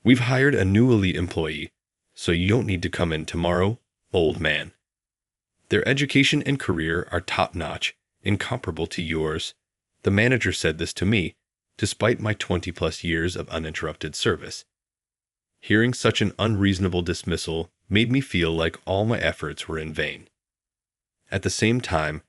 We've hired a new elite employee, so you don't need to come in tomorrow, old man. Their education and career are top-notch, incomparable to yours. The manager said this to me, despite my 20-plus years of uninterrupted service. Hearing such an unreasonable dismissal made me feel like all my efforts were in vain. At the same time,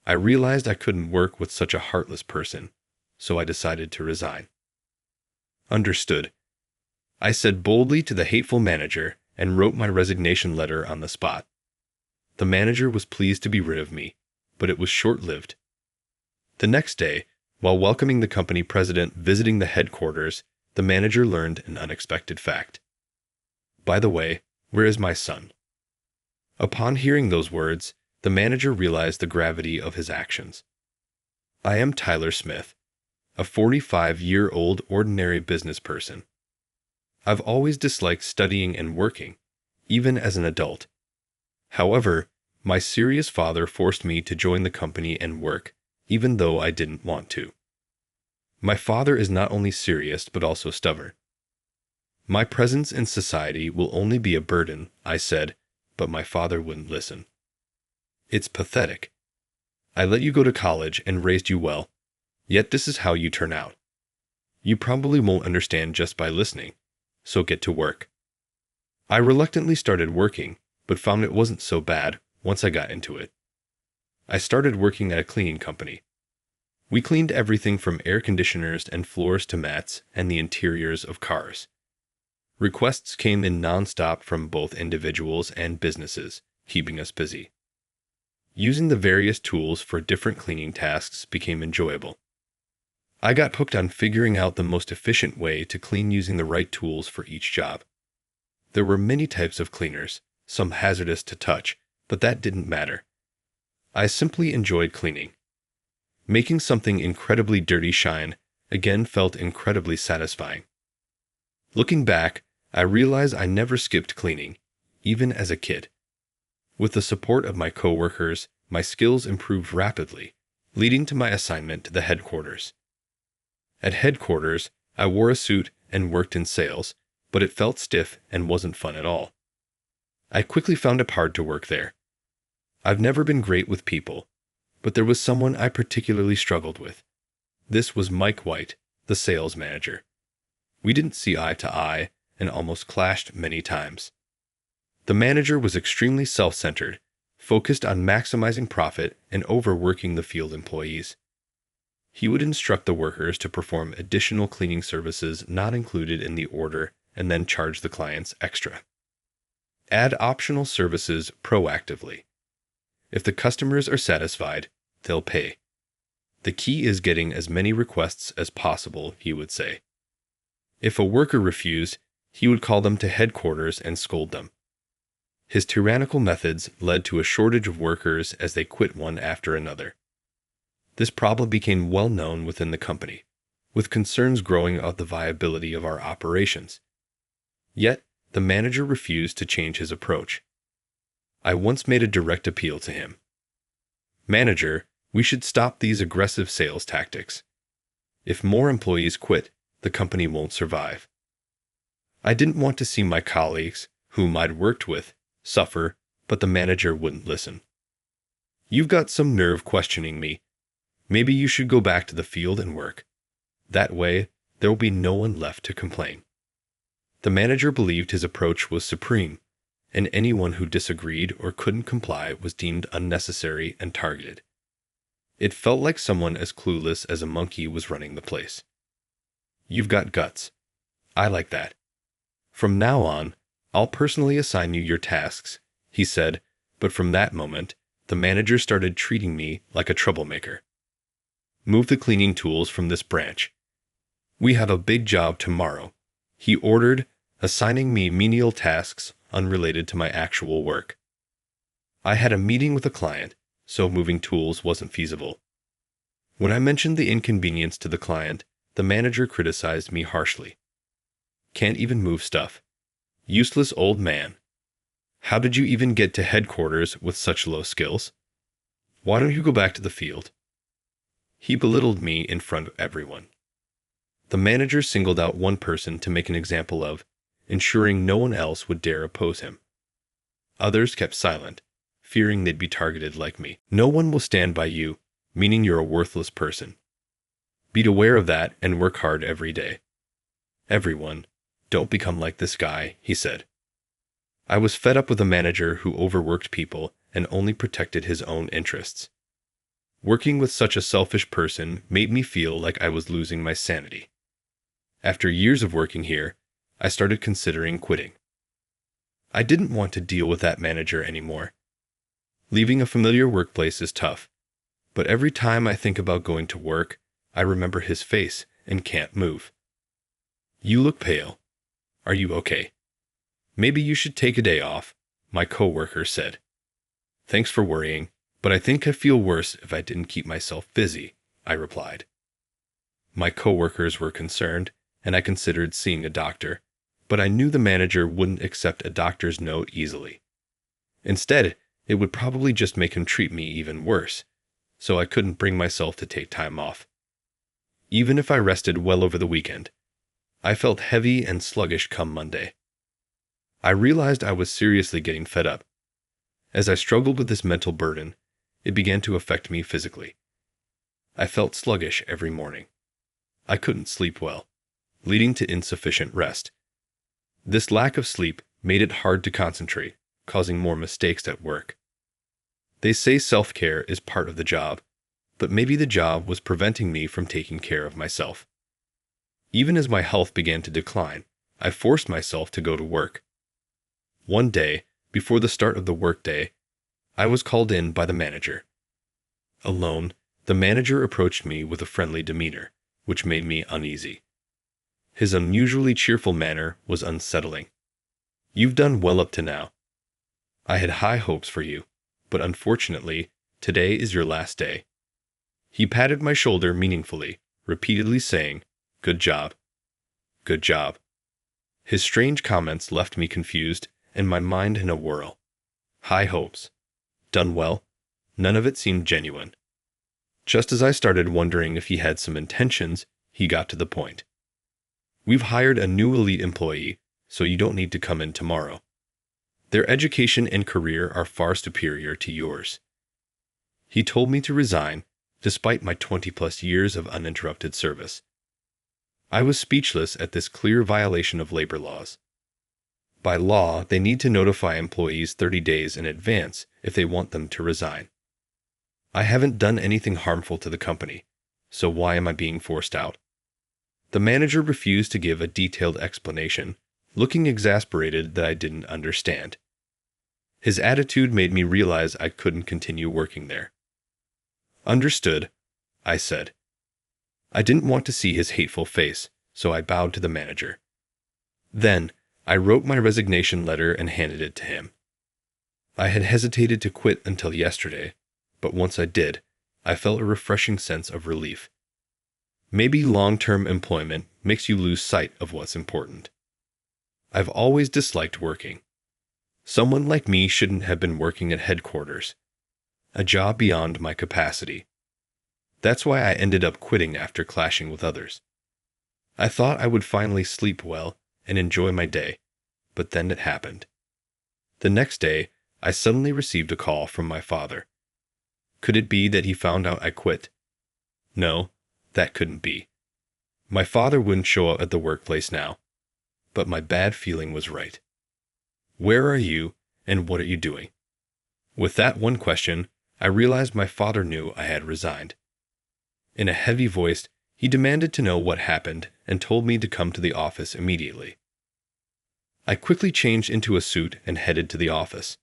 I realized I couldn't work with such a heartless person, so I decided to resign. Understood. I said boldly to the hateful manager and wrote my resignation letter on the spot. The manager was pleased to be rid of me, but it was short-lived. The next day, while welcoming the company president visiting the headquarters, the manager learned an unexpected fact. By the way, where is my son? Upon hearing those words, the manager realized the gravity of his actions. I am Tyler Smith, a 45-year-old ordinary business person. I've always disliked studying and working, even as an adult. However, my serious father forced me to join the company and work, even though I didn't want to. My father is not only serious but also stubborn. My presence in society will only be a burden, I said, but my father wouldn't listen. It's pathetic. I let you go to college and raised you well, yet this is how you turn out. You probably won't understand just by listening, so get to work. I reluctantly started working, but found it wasn't so bad once I got into it. I started working at a cleaning company. We cleaned everything from air conditioners and floors to mats and the interiors of cars. Requests came in non-stop from both individuals and businesses, keeping us busy. Using the various tools for different cleaning tasks became enjoyable. I got hooked on figuring out the most efficient way to clean using the right tools for each job. There were many types of cleaners, some hazardous to touch, but that didn't matter. I simply enjoyed cleaning. Making something incredibly dirty shine again felt incredibly satisfying. Looking back, I realize I never skipped cleaning, even as a kid. With the support of my coworkers, my skills improved rapidly, leading to my assignment to the headquarters. At headquarters, I wore a suit and worked in sales, but it felt stiff and wasn't fun at all. I quickly found it hard to work there. I've never been great with people, but there was someone I particularly struggled with. This was Mike White, the sales manager. We didn't see eye to eye and almost clashed many times. The manager was extremely self-centered, focused on maximizing profit and overworking the field employees. He would instruct the workers to perform additional cleaning services not included in the order and then charge the clients extra. Add optional services proactively. If the customers are satisfied, they'll pay. The key is getting as many requests as possible, he would say. If a worker refused, he would call them to headquarters and scold them. His tyrannical methods led to a shortage of workers as they quit one after another. This problem became well known within the company, with concerns growing about the viability of our operations. Yet, the manager refused to change his approach. I once made a direct appeal to him. Manager, we should stop these aggressive sales tactics. If more employees quit, the company won't survive. I didn't want to see my colleagues, whom I'd worked with, suffer, but the manager wouldn't listen. You've got some nerve questioning me. Maybe you should go back to the field and work. That way, there will be no one left to complain. The manager believed his approach was supreme, and anyone who disagreed or couldn't comply was deemed unnecessary and targeted. It felt like someone as clueless as a monkey was running the place. You've got guts. I like that. From now on, I'll personally assign you your tasks, he said, but from that moment, the manager started treating me like a troublemaker. Move the cleaning tools from this branch. We have a big job tomorrow, he ordered, assigning me menial tasks unrelated to my actual work. I had a meeting with a client, so moving tools wasn't feasible. When I mentioned the inconvenience to the client, the manager criticized me harshly. Can't even move stuff. Useless old man. How did you even get to headquarters with such low skills? Why don't you go back to the field? He belittled me in front of everyone. The manager singled out one person to make an example of, ensuring no one else would dare oppose him. Others kept silent, fearing they'd be targeted like me. No one will stand by you, meaning you're a worthless person. Be aware of that and work hard every day. Everyone, don't become like this guy, he said. I was fed up with a manager who overworked people and only protected his own interests. Working with such a selfish person made me feel like I was losing my sanity. After years of working here, I started considering quitting. I didn't want to deal with that manager anymore. Leaving a familiar workplace is tough, but every time I think about going to work, I remember his face and can't move. You look pale. Are you okay? Maybe you should take a day off, my coworker said. Thanks for worrying, but I think I'd feel worse if I didn't keep myself busy, I replied. My coworkers were concerned, and I considered seeing a doctor, but I knew the manager wouldn't accept a doctor's note easily. Instead, it would probably just make him treat me even worse, so I couldn't bring myself to take time off. Even if I rested well over the weekend, I felt heavy and sluggish come Monday. I realized I was seriously getting fed up. As I struggled with this mental burden, it began to affect me physically. I felt sluggish every morning. I couldn't sleep well, leading to insufficient rest. This lack of sleep made it hard to concentrate, causing more mistakes at work. They say self-care is part of the job, but maybe the job was preventing me from taking care of myself. Even as my health began to decline, I forced myself to go to work. One day, before the start of the workday, I was called in by the manager. Alone, the manager approached me with a friendly demeanor, which made me uneasy. His unusually cheerful manner was unsettling. You've done well up to now. I had high hopes for you, but unfortunately, today is your last day. He patted my shoulder meaningfully, repeatedly saying, "Good job. Good job." His strange comments left me confused and my mind in a whirl. High hopes. Done well. None of it seemed genuine. Just as I started wondering if he had some intentions, he got to the point. We've hired a new elite employee, so you don't need to come in tomorrow. Their education and career are far superior to yours. He told me to resign, despite my 20-plus years of uninterrupted service. I was speechless at this clear violation of labor laws. By law, they need to notify employees 30 days in advance if they want them to resign. I haven't done anything harmful to the company, so why am I being forced out? The manager refused to give a detailed explanation, looking exasperated that I didn't understand. His attitude made me realize I couldn't continue working there. Understood, I said. I didn't want to see his hateful face, so I bowed to the manager. Then, I wrote my resignation letter and handed it to him. I had hesitated to quit until yesterday, but once I did, I felt a refreshing sense of relief. Maybe long-term employment makes you lose sight of what's important. I've always disliked working. Someone like me shouldn't have been working at headquarters. A job beyond my capacity. That's why I ended up quitting after clashing with others. I thought I would finally sleep well and enjoy my day, but then it happened. The next day, I suddenly received a call from my father. Could it be that he found out I quit? No, that couldn't be. My father wouldn't show up at the workplace now, but my bad feeling was right. Where are you, and what are you doing? With that one question, I realized my father knew I had resigned. In a heavy voice, he demanded to know what happened and told me to come to the office immediately. I quickly changed into a suit and headed to the office.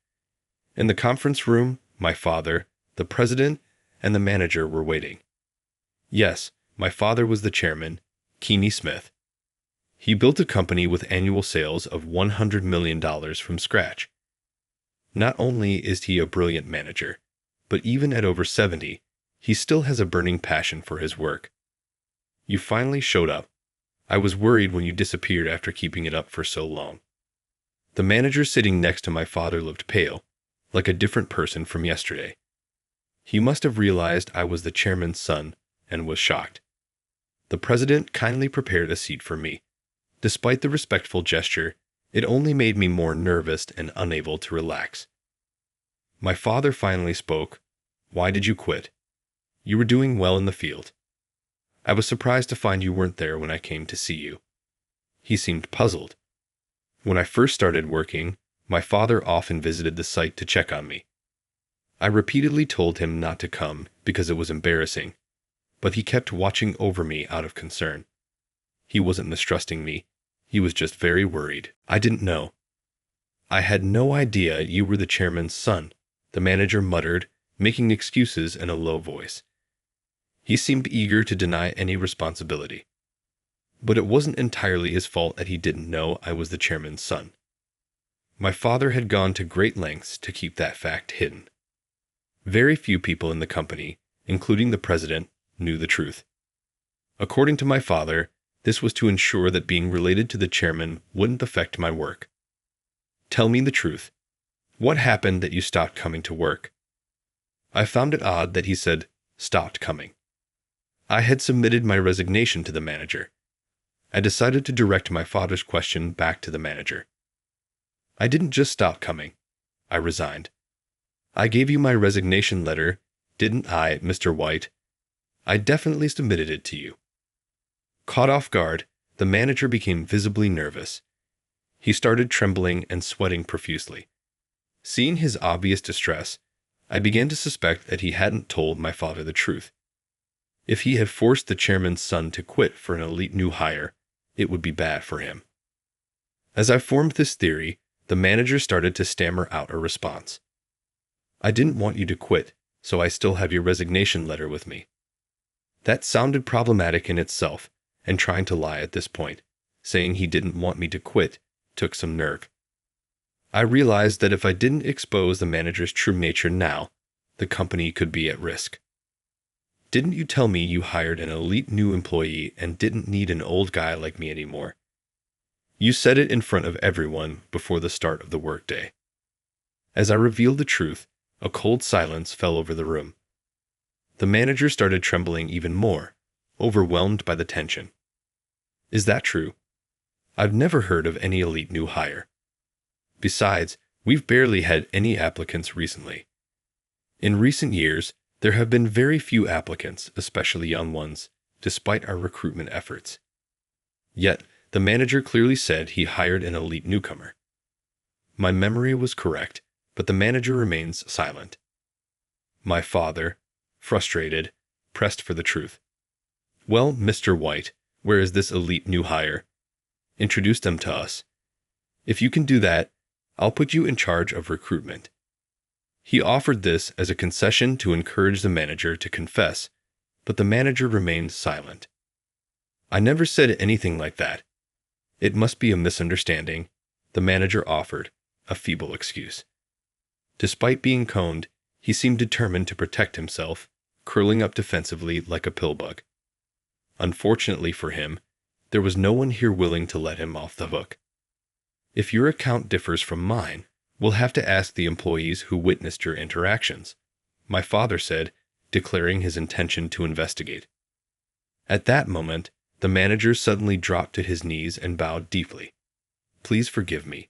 In the conference room, my father, the president, and the manager were waiting. Yes, my father was the chairman, Keeney Smith. He built a company with annual sales of $100 million from scratch. Not only is he a brilliant manager, but even at over 70, he still has a burning passion for his work. You finally showed up. I was worried when you disappeared after keeping it up for so long. The manager sitting next to my father looked pale, like a different person from yesterday. He must have realized I was the chairman's son and was shocked. The president kindly prepared a seat for me. Despite the respectful gesture, It only made me more nervous and unable to relax. My father finally spoke. Why did you quit? You were doing well in the field. I was surprised to find you weren't there when I came to see you. He seemed puzzled. When I first started working, my father often visited the site to check on me. I repeatedly told him not to come because it was embarrassing, but he kept watching over me out of concern. He wasn't mistrusting me. He was just very worried. I didn't know. I had no idea you were the chairman's son, the manager muttered, making excuses in a low voice. He seemed eager to deny any responsibility. But it wasn't entirely his fault that he didn't know I was the chairman's son. My father had gone to great lengths to keep that fact hidden. Very few people in the company, including the president, knew the truth. According to my father, this was to ensure that being related to the chairman wouldn't affect my work. Tell me the truth. What happened that you stopped coming to work? I found it odd that he said, stopped coming. I had submitted my resignation to the manager. I decided to direct my father's question back to the manager. I didn't just stop coming. I resigned. I gave you my resignation letter, didn't I, Mr. White? I definitely submitted it to you. Caught off guard, the manager became visibly nervous. He started trembling and sweating profusely. Seeing his obvious distress, I began to suspect that he hadn't told my father the truth. If he had forced the chairman's son to quit for an elite new hire, it would be bad for him. As I formed this theory, the manager started to stammer out a response. I didn't want you to quit, so I still have your resignation letter with me. That sounded problematic in itself, and trying to lie at this point, saying he didn't want me to quit, took some nerve. I realized that if I didn't expose the manager's true nature now, the company could be at risk. Didn't you tell me you hired an elite new employee and didn't need an old guy like me anymore? You said it in front of everyone before the start of the workday. As I revealed the truth, a cold silence fell over the room. The manager started trembling even more, overwhelmed by the tension. Is that true? I've never heard of any elite new hire. Besides, we've barely had any applicants recently. In recent years, there have been very few applicants, especially young ones, despite our recruitment efforts. Yet, the manager clearly said he hired an elite newcomer. My memory was correct, but the manager remains silent. My father, frustrated, pressed for the truth. Well, Mr. White, where is this elite new hire? Introduce them to us. If you can do that, I'll put you in charge of recruitment. He offered this as a concession to encourage the manager to confess, but the manager remained silent. I never said anything like that. It must be a misunderstanding, the manager offered, a feeble excuse. Despite being coned, he seemed determined to protect himself, curling up defensively like a pill bug. Unfortunately for him, there was no one here willing to let him off the hook. If your account differs from mine, we'll have to ask the employees who witnessed your interactions, my father said, declaring his intention to investigate. At that moment, the manager suddenly dropped to his knees and bowed deeply. Please forgive me.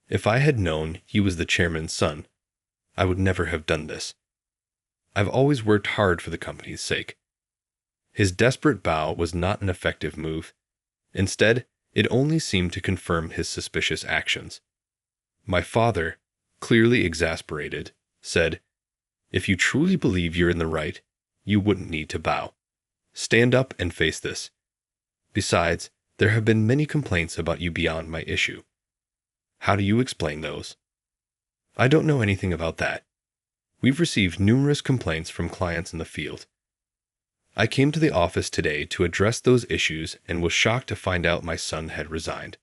If I had known he was the chairman's son, I would never have done this. I've always worked hard for the company's sake. His desperate bow was not an effective move. Instead, it only seemed to confirm his suspicious actions. My father, clearly exasperated, said, If you truly believe you're in the right, you wouldn't need to bow. Stand up and face this. Besides, there have been many complaints about you beyond my issue. How do you explain those? I don't know anything about that. We've received numerous complaints from clients in the field. I came to the office today to address those issues and was shocked to find out my son had resigned.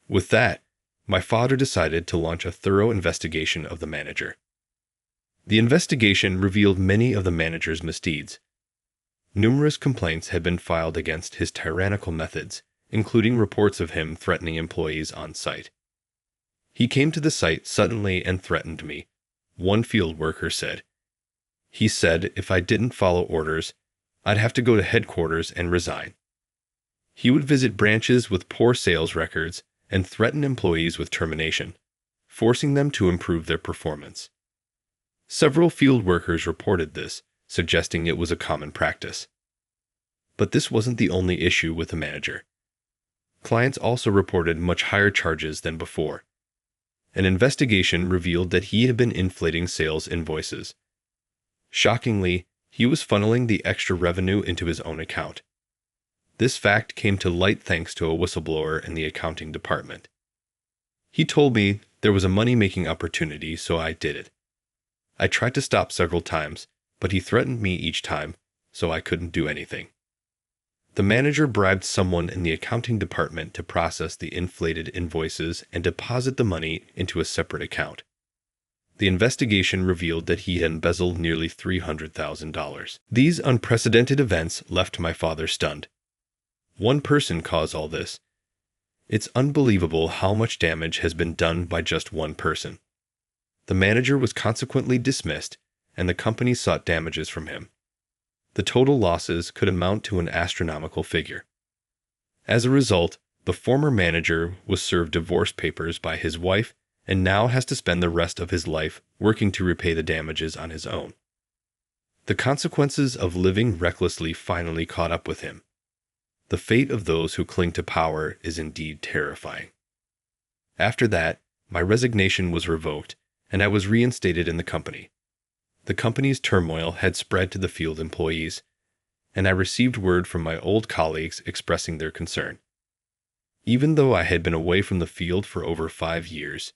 With that, my father decided to launch a thorough investigation of the manager. The investigation revealed many of the manager's misdeeds. Numerous complaints had been filed against his tyrannical methods, including reports of him threatening employees on site. He came to the site suddenly and threatened me, one field worker said. He said if I didn't follow orders, I'd have to go to headquarters and resign. He would visit branches with poor sales records and threaten employees with termination, forcing them to improve their performance. Several field workers reported this, suggesting it was a common practice. But this wasn't the only issue with the manager. Clients also reported much higher charges than before. An investigation revealed that he had been inflating sales invoices. Shockingly, he was funneling the extra revenue into his own account. This fact came to light thanks to a whistleblower in the accounting department. He told me there was a money-making opportunity, so I did it. I tried to stop several times, but he threatened me each time, so I couldn't do anything. The manager bribed someone in the accounting department to process the inflated invoices and deposit the money into a separate account. The investigation revealed that he had embezzled nearly $300,000. These unprecedented events left my father stunned. One person caused all this. It's unbelievable how much damage has been done by just one person. The manager was consequently dismissed, and the company sought damages from him. The total losses could amount to an astronomical figure. As a result, the former manager was served divorce papers by his wife and now has to spend the rest of his life working to repay the damages on his own. The consequences of living recklessly finally caught up with him. The fate of those who cling to power is indeed terrifying. After that, my resignation was revoked, and I was reinstated in the company. The company's turmoil had spread to the field employees, and I received word from my old colleagues expressing their concern. Even though I had been away from the field for over 5 years,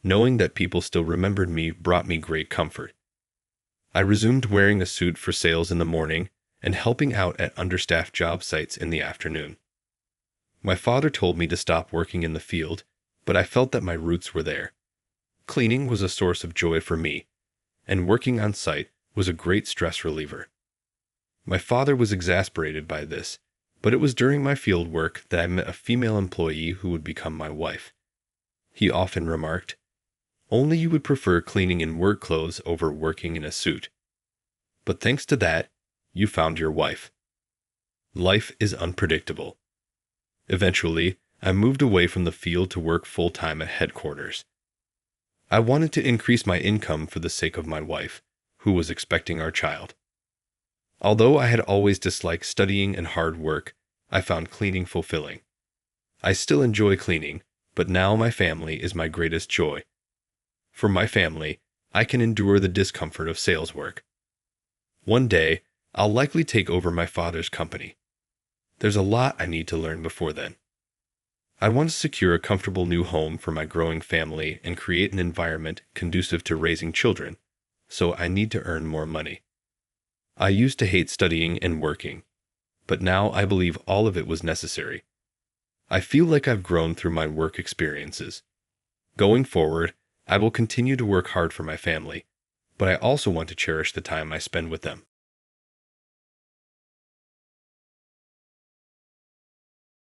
knowing that people still remembered me brought me great comfort. I resumed wearing a suit for sales in the morning and helping out at understaffed job sites in the afternoon. My father told me to stop working in the field, but I felt that my roots were there. Cleaning was a source of joy for me, and working on site was a great stress reliever. My father was exasperated by this, but it was during my field work that I met a female employee who would become my wife. He often remarked, "Only you would prefer cleaning in work clothes over working in a suit. But thanks to that, you found your wife." Life is unpredictable. Eventually, I moved away from the field to work full-time at headquarters. I wanted to increase my income for the sake of my wife, who was expecting our child. Although I had always disliked studying and hard work, I found cleaning fulfilling. I still enjoy cleaning, but now my family is my greatest joy. For my family, I can endure the discomfort of sales work. One day, I'll likely take over my father's company. There's a lot I need to learn before then. I want to secure a comfortable new home for my growing family and create an environment conducive to raising children, so I need to earn more money. I used to hate studying and working, but now I believe all of it was necessary. I feel like I've grown through my work experiences. Going forward, I will continue to work hard for my family, but I also want to cherish the time I spend with them.